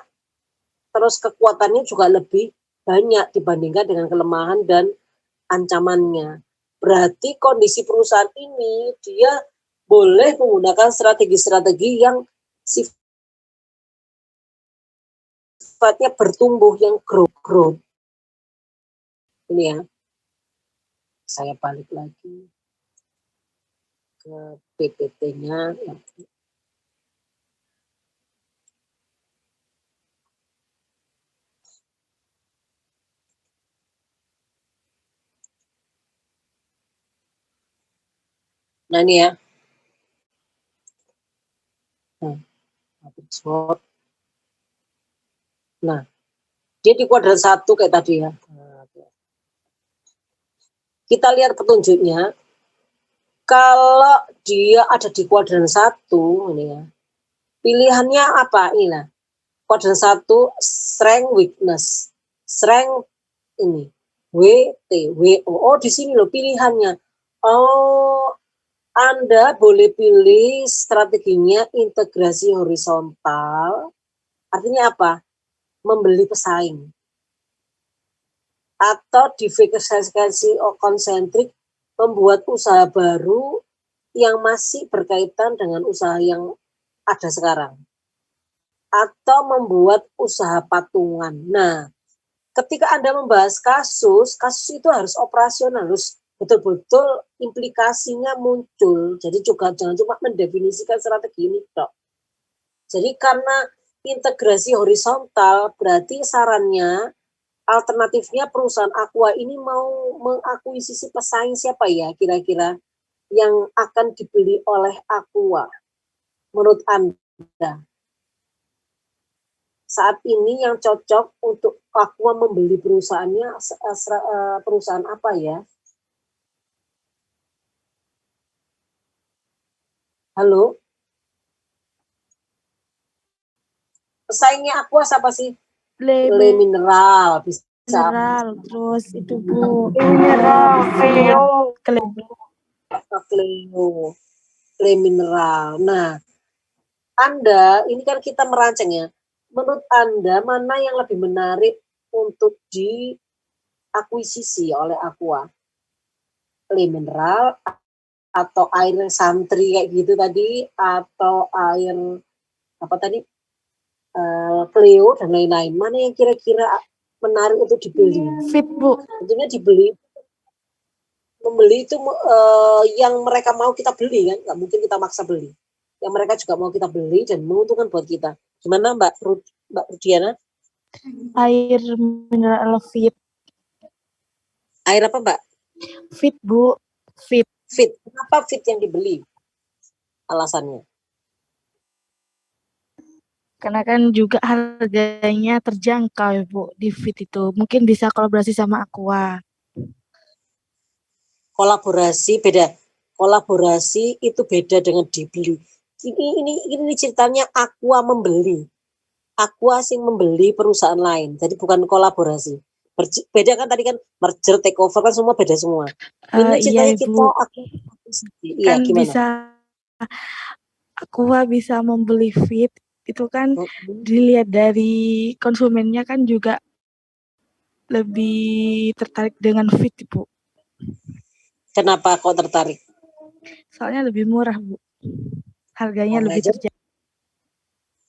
terus kekuatannya juga lebih banyak dibandingkan dengan kelemahan dan ancamannya. Berarti kondisi perusahaan ini dia boleh menggunakan strategi-strategi yang sifatnya bertumbuh, yang growth. Ini ya. Saya balik lagi ke PPT-nya. Nah ini ya. Nah, dia di kuadran 1 kayak tadi ya. Kita lihat petunjuknya. Kalau dia ada di kuadran 1, ini ya. Pilihannya apa? Inilah. Kuadran 1, strength, weakness. Strength ini. WT, WO. Oh, di sini loh pilihannya. Oh, Anda boleh pilih strateginya integrasi horizontal. Artinya apa? Membeli pesaing. Atau diversifikasi konsentrik, membuat usaha baru yang masih berkaitan dengan usaha yang ada sekarang. Atau membuat usaha patungan. Nah, ketika Anda membahas kasus itu harus operasional, harus betul-betul implikasinya muncul. Jadi juga jangan cuma mendefinisikan strategi ini, Dok. Jadi karena integrasi horizontal, berarti sarannya, alternatifnya perusahaan Aqua ini mau mengakuisisi pesaing siapa ya kira-kira yang akan dibeli oleh Aqua menurut Anda? Saat ini yang cocok untuk Aqua membeli perusahaannya perusahaan apa ya? Halo? Pesaingnya Aqua siapa sih? Le Mineral, bisa. Mineral, terus itu Bu. Mineral, Cleo. Cleo. Le Mineral. Nah, Anda, ini kan kita merancang ya. Menurut Anda, mana yang lebih menarik untuk diakuisisi oleh Aqua? Le Mineral atau air santri kayak gitu tadi, atau air apa tadi, Cleo dan lain-lain. Mana yang kira-kira menarik untuk dibeli? Fit Bu. Tentunya membeli itu yang mereka mau kita beli kan, nggak mungkin kita maksa beli. Yang mereka juga mau kita beli dan menguntungkan buat kita. Gimana Mbak Rudiana? Air mineral fit. Air apa Mbak? Fit Bu. Fit. Fit. Kenapa fit yang dibeli? Alasannya? Karena kan juga harganya terjangkau ya Bu di fit itu. Mungkin bisa kolaborasi sama Aqua. Kolaborasi beda. Kolaborasi itu beda dengan dibeli. Ini ceritanya Aqua membeli. Aqua sing membeli perusahaan lain. Jadi bukan kolaborasi. Beda kan tadi kan merger, takeover kan semua beda semua. Ini ceritanya Iya, kita Bu. iya Kan gimana? bisa Aqua bisa membeli fit, itu kan dilihat dari konsumennya kan juga lebih tertarik dengan fit, Bu. Kenapa kok tertarik? Soalnya lebih murah, Bu. Harganya Boleh lebih aja. terjangkau.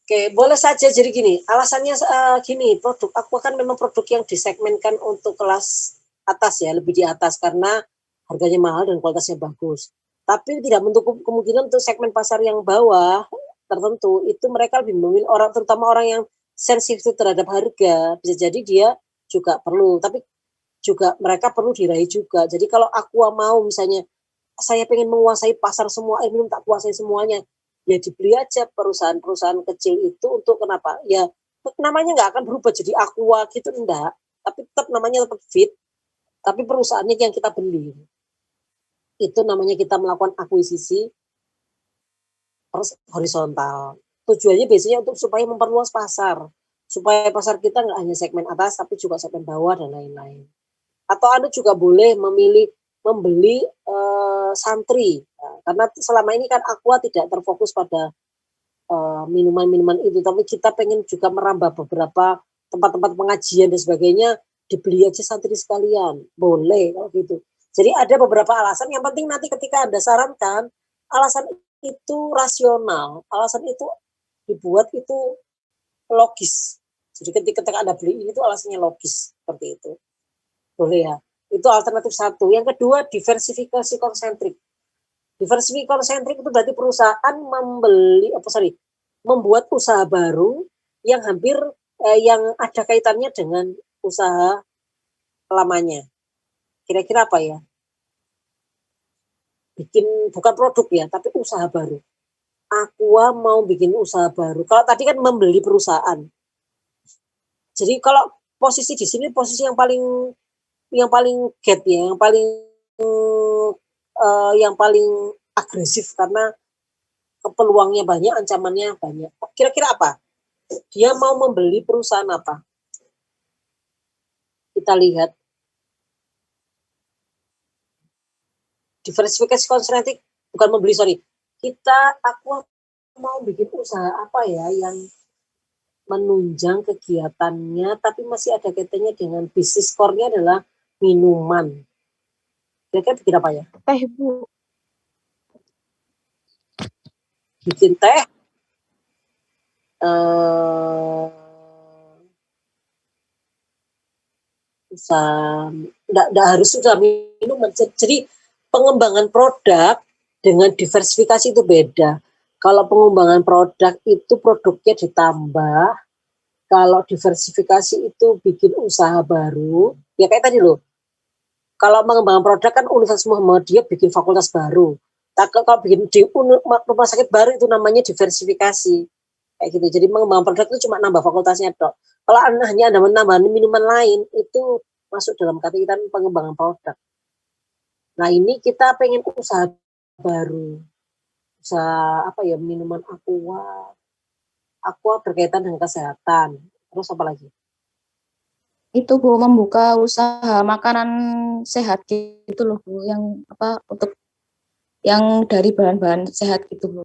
Oke, boleh saja. Jadi gini, alasannya gini, produk Aqua kan memang produk yang disegmenkan untuk kelas atas ya, lebih di atas karena harganya mahal dan kualitasnya bagus. Tapi tidak menutup kemungkinan untuk segmen pasar yang bawah tertentu itu mereka lebih memilih orang, terutama orang yang sensitif terhadap harga. Bisa jadi dia juga perlu, tapi juga mereka perlu diraih juga. Jadi kalau Aqua mau misalnya saya pengen menguasai pasar semua air minum, tak kuasai semuanya, ya dibeli aja perusahaan-perusahaan kecil itu. Untuk kenapa? Ya namanya nggak akan berubah jadi Aqua gitu, enggak, tapi tetap namanya tetap fit, tapi perusahaannya yang kita beli. Itu namanya kita melakukan akuisisi horizontal. Tujuannya biasanya untuk supaya memperluas pasar, supaya pasar kita nggak hanya segmen atas tapi juga segmen bawah dan lain-lain. Atau Anda juga boleh memilih membeli santri. Nah, karena selama ini kan Aqua tidak terfokus pada minuman-minuman itu, tapi kita pengen juga merambah beberapa tempat-tempat pengajian dan sebagainya, dibeli aja santri sekalian. Boleh kalau gitu. Jadi ada beberapa alasan, yang penting nanti ketika Anda sarankan, alasan itu rasional, alasan itu dibuat itu logis. Jadi ketika Anda beli ini itu alasannya logis, seperti itu. Boleh ya. Itu alternatif satu. Yang kedua, diversifikasi konsentrik. Diversifikasi konsentrik itu berarti perusahaan membuat usaha baru yang hampir yang ada kaitannya dengan usaha lamanya. Kira-kira apa ya? Bikin bukan produk ya, tapi usaha baru. Aqua mau bikin usaha baru. Kalau tadi kan membeli perusahaan. Jadi kalau posisi di sini posisi yang paling get ya, yang paling agresif karena peluangnya banyak, ancamannya banyak. Kira-kira apa? Dia mau membeli perusahaan apa? Kita lihat. Diversifikasi konsentrik, bukan membeli, sorry. Aku mau bikin usaha apa ya yang menunjang kegiatannya tapi masih ada kaitannya dengan bisnis core-nya adalah minuman. Kira-kira bikin apa ya? Teh, Bu. Bikin teh, usaha, enggak harus sudah minuman. Jadi pengembangan produk dengan diversifikasi itu beda. Kalau pengembangan produk itu produknya ditambah, kalau diversifikasi itu bikin usaha baru, ya kayak tadi loh. Kalau mengembangkan produk kan Universitas Muhammadiyah bikin fakultas baru. Kalau bikin di rumah sakit baru itu namanya diversifikasi. Kayak gitu. Jadi mengembangkan produk itu cuma nambah fakultasnya dok. Kalau hanya ada menambah minuman lain itu masuk dalam kategori pengembangan produk. Nah ini kita pengen usaha baru. Usaha apa ya, minuman Aqua berkaitan dengan kesehatan. Terus apa lagi? Itu Bu, membuka usaha makanan sehat gitu loh Bu, yang apa untuk yang dari bahan-bahan sehat gitu Bu.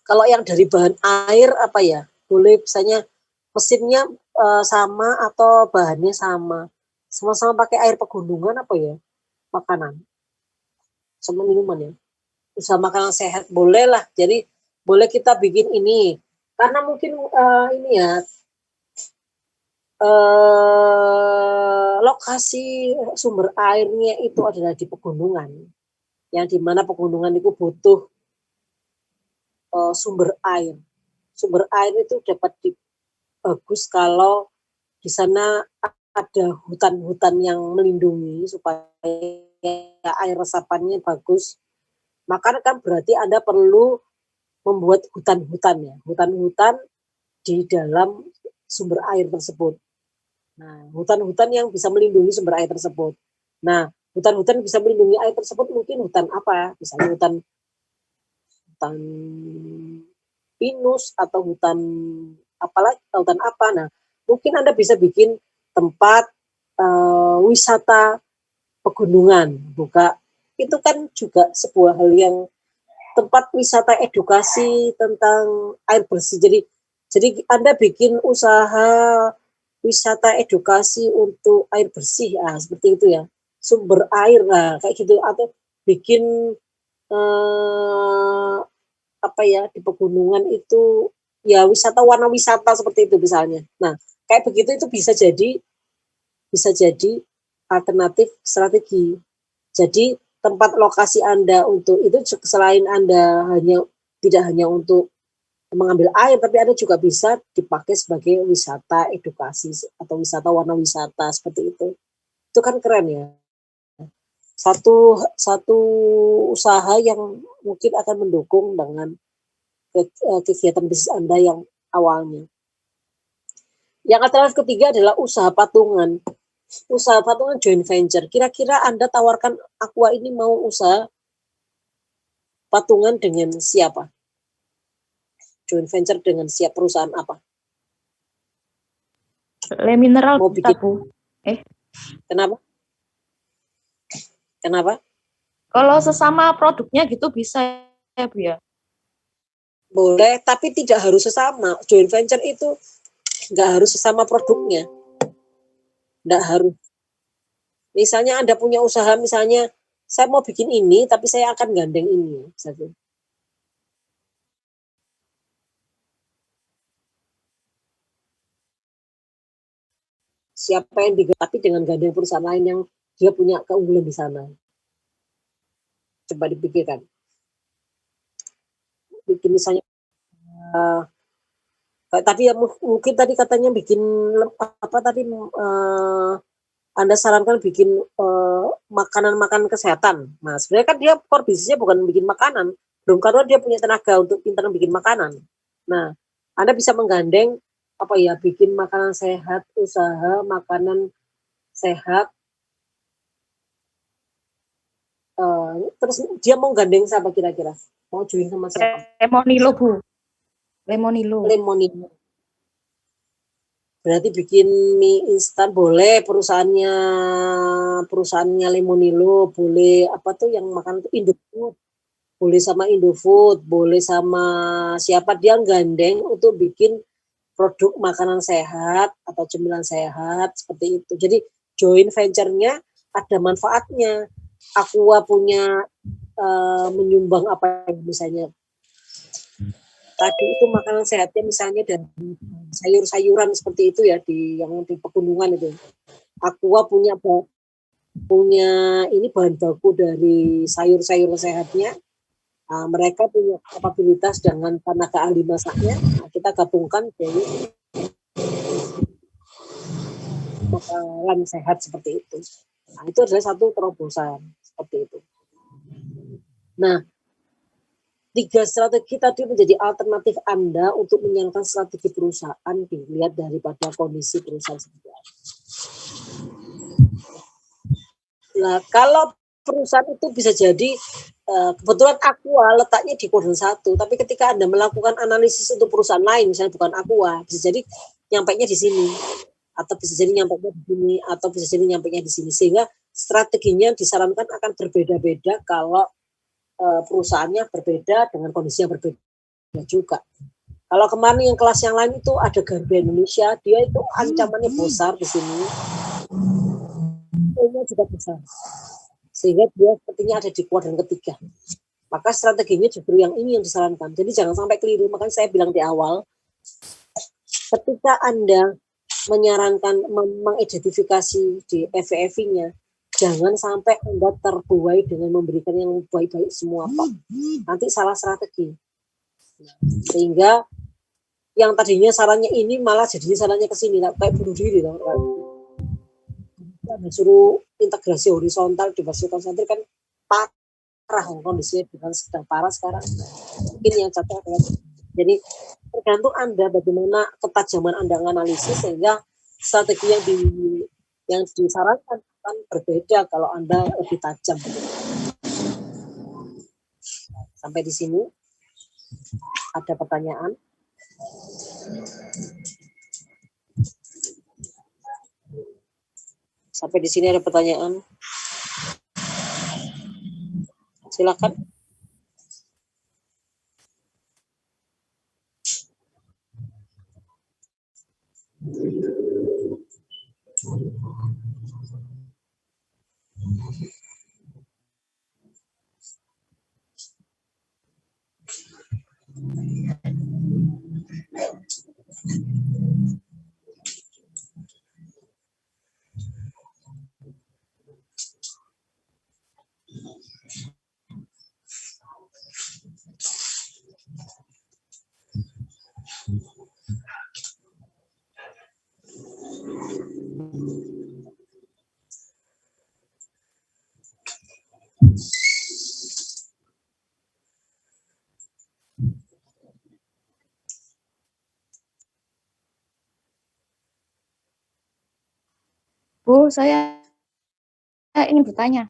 Kalau yang dari bahan air apa ya? Boleh misalnya mesinnya sama atau bahannya sama. Sama-sama pakai air pegunungan apa ya? Makanan. Sama minuman ya. Usaha makanan sehat boleh lah. Jadi boleh kita bikin ini. Karena mungkin ini ya, lokasi sumber airnya itu adalah di pegunungan, yang dimana pegunungan itu butuh sumber air. Sumber air itu dapat bagus kalau di sana ada hutan-hutan yang melindungi supaya air resapannya bagus. Maka kan berarti Anda perlu membuat hutan-hutan ya, hutan-hutan di dalam sumber air tersebut. Nah, hutan-hutan yang bisa melindungi sumber air tersebut. Nah, hutan-hutan bisa melindungi air tersebut mungkin hutan apa? Misalnya hutan pinus atau hutan apa? Nah, mungkin Anda bisa bikin tempat wisata pegunungan, buka. Itu kan juga sebuah hal yang tempat wisata edukasi tentang air bersih. Jadi Anda bikin usaha wisata edukasi untuk air bersih, seperti itu ya. Sumber air, kayak gitu. Atau bikin apa ya, di pegunungan itu ya wisata, warna wisata seperti itu misalnya. Nah, kayak begitu itu bisa jadi alternatif strategi. Jadi tempat lokasi Anda untuk itu selain Anda tidak hanya untuk mengambil air, tapi Anda juga bisa dipakai sebagai wisata edukasi atau wisata warna wisata seperti itu. Itu kan keren ya. Satu usaha yang mungkin akan mendukung dengan kegiatan bisnis Anda yang awalnya. Yang alternatif ketiga adalah usaha patungan. Usaha patungan joint venture. Kira-kira Anda tawarkan Aqua ini mau usaha patungan dengan siapa? Joint venture dengan siapa, perusahaan apa? Le Mineral Mau bisa, bikin Bu. Kenapa? Kenapa? Kalau sesama produknya gitu bisa ya, Bu ya. Boleh, tapi tidak harus sesama. Joint venture itu nggak harus sesama produknya. Nggak harus. Misalnya Anda punya usaha, misalnya saya mau bikin ini, tapi saya akan gandeng ini. Misalnya. Siapa yang tapi dengan gandeng perusahaan lain yang dia punya keunggulan di sana. Coba dipikirkan. Bikin misalnya tadi ya mungkin tadi katanya bikin apa tadi Anda sarankan bikin makanan-makanan kesehatan. Nah, sebenarnya kan dia core bisnisnya bukan bikin makanan, belum karena dia punya tenaga untuk pintar bikin makanan. Nah, Anda bisa menggandeng apa ya, bikin makanan sehat, usaha makanan sehat. Terus dia mau gandeng siapa kira-kira? Mau join sama siapa? Lemonilo, Bu. Lemonilo. Berarti bikin mie instan boleh, perusahaannya Lemonilo, boleh apa tuh yang makan tuh Indofood, boleh sama Indofood, boleh sama siapa, dia gandeng untuk bikin produk makanan sehat atau cemilan sehat seperti itu. Jadi joint venture-nya ada manfaatnya. Aqua punya menyumbang apa misalnya tadi itu makanan sehatnya misalnya dari sayur-sayuran seperti itu ya, yang di pegunungan itu. Aqua punya ini bahan baku dari sayur-sayur sehatnya. Mereka punya kapabilitas dengan tenaga ahli masaknya. Kita gabungkan jadi makanan sehat seperti itu. Itu adalah satu terobosan seperti itu. Nah, 3 strategi tadi menjadi alternatif Anda untuk menjalankan strategi perusahaan dilihat daripada kondisi perusahaan seperti apa. Nah, kalau perusahaan itu bisa jadi kebetulan Aqua letaknya di Koden 1, tapi ketika Anda melakukan analisis untuk perusahaan lain, misalnya bukan Aqua, bisa jadi nyampainya di sini, atau bisa jadi nyampainya di sini, atau bisa jadi nyampainya di sini, sehingga strateginya disarankan akan berbeda-beda kalau perusahaannya berbeda dengan kondisi yang berbeda juga. Kalau kemarin yang kelas yang lain itu ada Garuda Indonesia, dia itu ancamannya besar di sini, risikonya juga besar, sehingga dia sepertinya ada di kuadran ketiga. Maka strateginya justru yang ini yang disarankan. Jadi jangan sampai keliru. Makanya saya bilang di awal, ketika Anda menyarankan mengidentifikasi di FEV-nya, jangan sampai Anda terbuai dengan memberikan yang baik-baik semua, Pak. Nanti salah strategi. Sehingga yang tadinya sarannya ini malah jadinya sarannya ke sini, kayak bunuh diri. Disuruh integrasi horizontal, diversifikasi konsentrik kan parah kondisinya, dengan sedang parah sekarang. Mungkin yang cocok adalah jadi tergantung Anda bagaimana ketajaman Anda menganalisis, sehingga strategi yang disarankan akan berbeda kalau Anda lebih tajam. Sampai di sini ada pertanyaan? Sampai di sini ada pertanyaan? Silakan. Bu, saya ingin bertanya.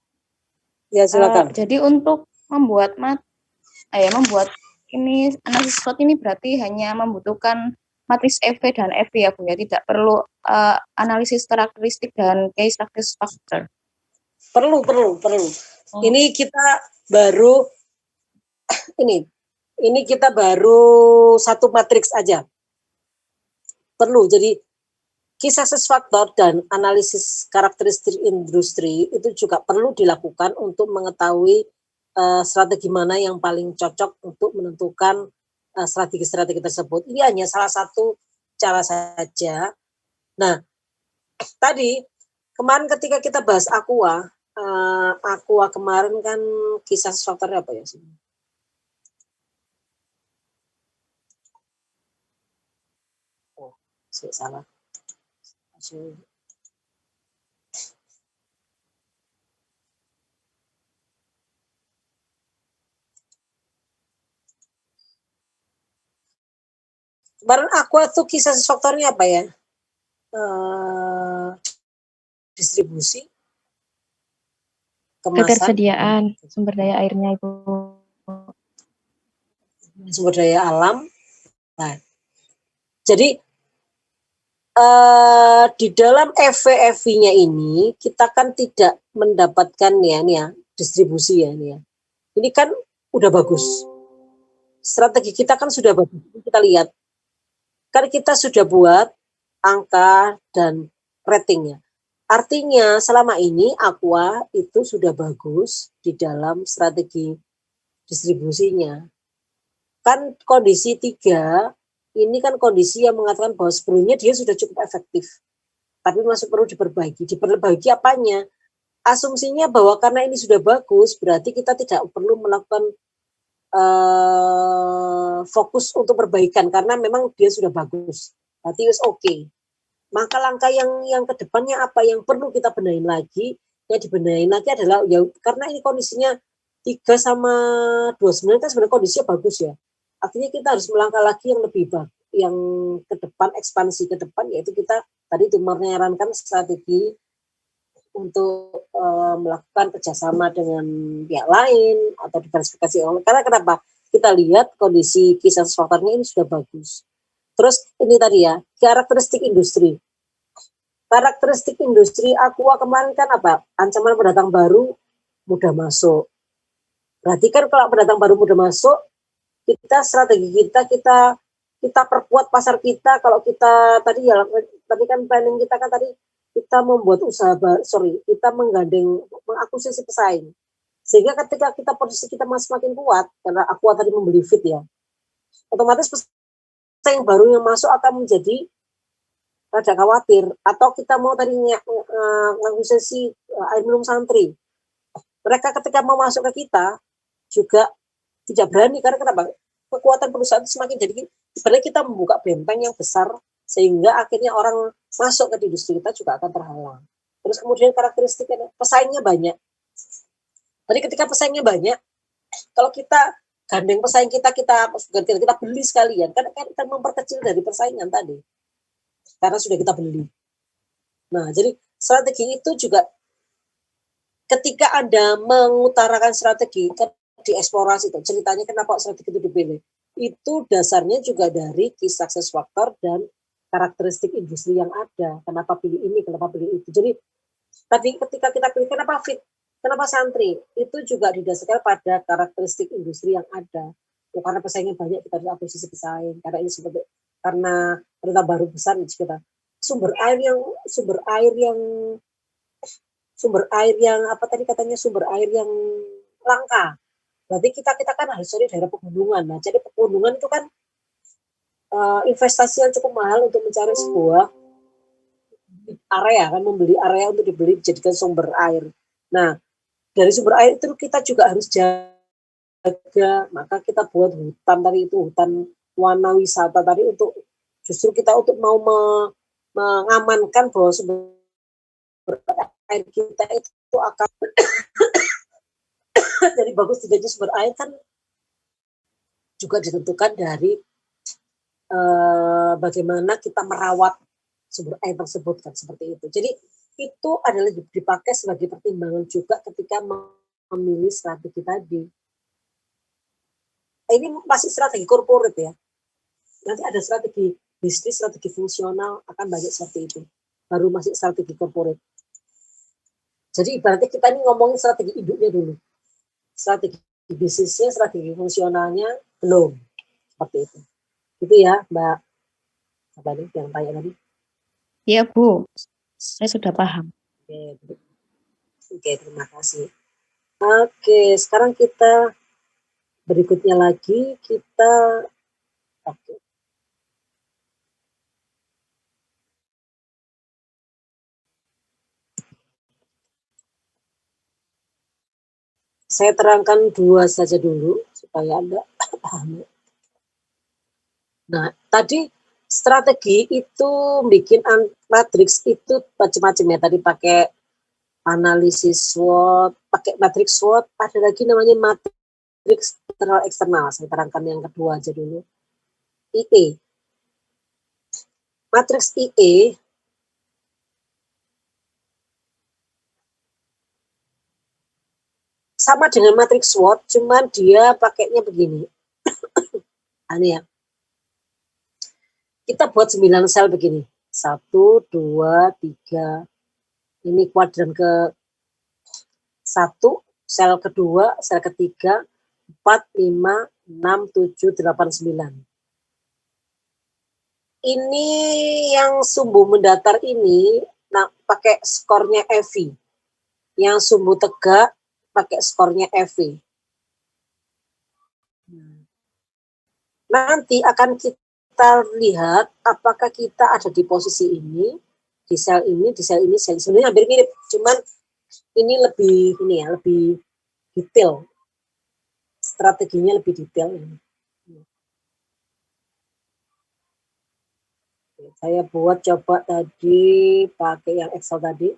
Ya, silakan. Jadi untuk membuat membuat ini analisis SWOT ini berarti hanya membutuhkan matriks EV dan FV ya Bu ya, tidak perlu analisis karakteristik dan case success factor. Perlu. Ini kita baru ini kita baru satu matriks aja. Perlu. Jadi key success factor dan analisis karakteristik industri itu juga perlu dilakukan untuk mengetahui strategi mana yang paling cocok untuk menentukan strategi-strategi tersebut. Ini hanya salah satu cara saja. Nah, tadi kemarin ketika kita bahas Aqua kemarin kan kisah faktornya apa ya sih? Oh, saya salah. Kemarin Aqua tuh kisah faktornya apa ya? Distribusi, kemasan, Ketersediaan sumber daya airnya Ibu. Sumber daya alam. Nah, jadi di dalam EV-EV-nya ini kita kan tidak mendapatkan distribusi ya. Ini kan udah bagus. Strategi kita kan sudah bagus. Kita lihat. Kan kita sudah buat angka dan ratingnya. Artinya selama ini Aqua itu sudah bagus di dalam strategi distribusinya. Kan kondisi 3 ini kan kondisi yang mengatakan bahwa sebelumnya dia sudah cukup efektif. Tapi masih perlu diperbaiki. Diperbaiki apanya? Asumsinya bahwa karena ini sudah bagus, berarti kita tidak perlu melakukan fokus untuk perbaikan karena memang dia sudah bagus. Berarti oke. Maka langkah yang kedepannya apa yang perlu kita benahin lagi? Yang dibenahin lagi adalah ya karena ini kondisinya 3 sama 29 kan sebenarnya kondisinya bagus ya. Artinya kita harus melangkah lagi yang lebih baik, yang ke depan, ekspansi ke depan, yaitu kita tadi itu menyarankan strategi untuk melakukan kerjasama dengan pihak lain atau diversifikasi orang. Karena kenapa? Kita lihat kondisi kisah faktornya ini sudah bagus. Terus ini tadi ya, karakteristik industri. Karakteristik industri Aqua kemarin kan apa? Ancaman pendatang baru mudah masuk. Berarti kan kalau pendatang baru mudah masuk, kita strategi kita perkuat pasar kita. Kalau kita tadi kan planning kita kan tadi kita membuat kita mengakuisisi pesaing, sehingga ketika kita posisi kita semakin kuat karena Aqua tadi membeli fit ya, otomatis pesaing baru yang masuk akan menjadi rada khawatir. Atau kita mau tadi mengakuisisi air minum santri, mereka ketika mau masuk ke kita juga tidak berani karena kenapa? Kekuatan perusahaan semakin jadi sebenarnya kita membuka benteng yang besar sehingga akhirnya orang masuk ke industri kita juga akan terhalang. Terus kemudian karakteristiknya pesaingnya banyak. Jadi ketika pesaingnya banyak, kalau kita gandeng pesaing kita beli sekalian kan kita memperkecil dari persaingan tadi karena sudah kita beli. Nah, jadi strategi itu juga ketika Anda mengutarakan strategi dieksplorasi itu ceritanya kenapa strategi itu dipilih, itu dasarnya juga dari key success factor dan karakteristik industri yang ada. Kenapa pilih ini, kenapa pilih itu. Jadi tadi ketika kita pilih kenapa fit, kenapa santri, itu juga didasarkan pada karakteristik industri yang ada. Ya, karena pesaingnya banyak kita harus akuisisi pesaing. Karena ini karena perintah baru besar kita sumber air yang apa tadi katanya, sumber air yang langka. Berarti kita kan harus cari daerah pegunungan. Nah, jadi pegunungan itu kan investasi yang cukup mahal untuk mencari sebuah area, kan membeli area untuk dijadikan sumber air. Nah, dari sumber air itu kita juga harus jaga, maka kita buat hutan tadi itu, hutan warna wisata tadi, untuk justru kita untuk mau mengamankan bahwa sumber air kita itu akan dari bagus tidaknya sumber air kan juga ditentukan dari bagaimana kita merawat sumber air tersebut, kan seperti itu. Jadi itu adalah dipakai sebagai pertimbangan juga ketika memilih strategi tadi. Ini masih strategi korporat ya. Nanti ada strategi bisnis, strategi fungsional, akan banyak seperti itu. Baru masih strategi korporat. Jadi ibaratnya kita ini ngomongin strategi induknya dulu. Strategi bisnisnya, strategi fungsionalnya belum. Seperti itu. Itu ya, Mbak. Apa nih yang tanya tadi? Iya, Bu. Saya sudah paham. Oke, terima kasih. Oke, sekarang kita berikutnya lagi kita saya terangkan 2 saja dulu supaya Anda paham. Nah, tadi strategi itu bikin matriks itu macam-macam ya. Tadi pakai analisis SWOT, pakai matriks SWOT, ada lagi namanya matriks internal eksternal. Saya terangkan yang kedua aja dulu. IE. Matriks IE sama dengan matriks SWOT, cuman dia pakainya begini. Ini ya. Kita buat 9 sel begini. 1, 2, 3. Ini kuadran ke 1, sel kedua, sel ketiga, 4, 5, 6, 7, 8, 9. Ini yang sumbu mendatar ini, nah pakai skornya EVI. Yang sumbu tegak pakai skornya EVI. Nanti akan kita lihat apakah kita ada di posisi ini, di sel ini, di sel ini, sebenarnya hampir mirip, cuman ini lebih lebih detail. Strateginya lebih detail. Saya buat coba tadi pakai yang Excel tadi.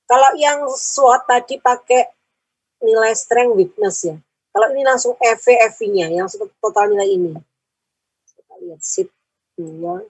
Kalau yang SWOT tadi pakai nilai strength weakness ya. Kalau ini langsung EV-nya yang total nilai ini. Kita lihat sheet 2.